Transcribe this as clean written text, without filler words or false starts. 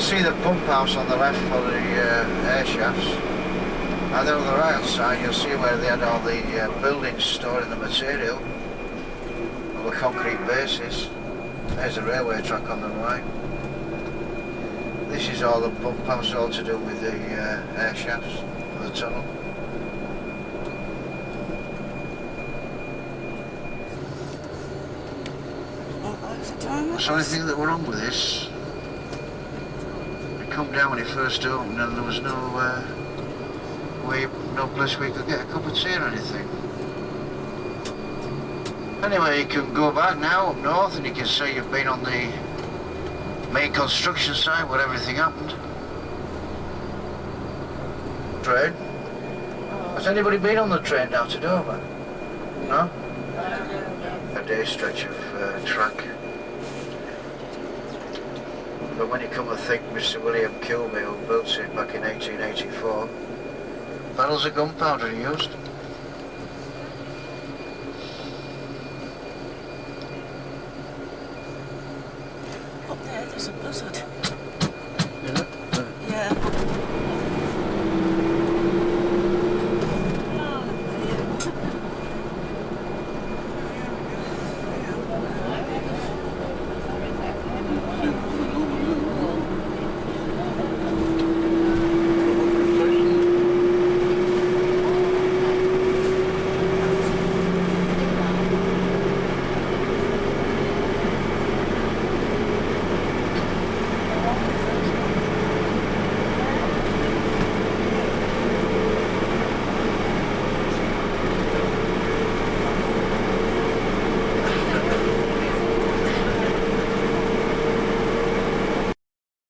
see the pump house on the left for the air shafts. And then on the right hand side you'll see where they had all the buildings storing the material, all the concrete bases. There's a railway track on the right. This is all the pump house, all to do with the air shafts of the tunnel. So anything that were wrong with this, it come down when it first opened and there was no no place where you could get a cup of tea or anything. Anyway, you can go back now up north and you can say you've been on the main construction site where everything happened. Train? Has anybody been on the train down to Dover? No? A day stretch of track. But when you come to think, Mr. William Kilby, who built it back in 1884, barrels of gunpowder he used. Up there, there's a buzzard.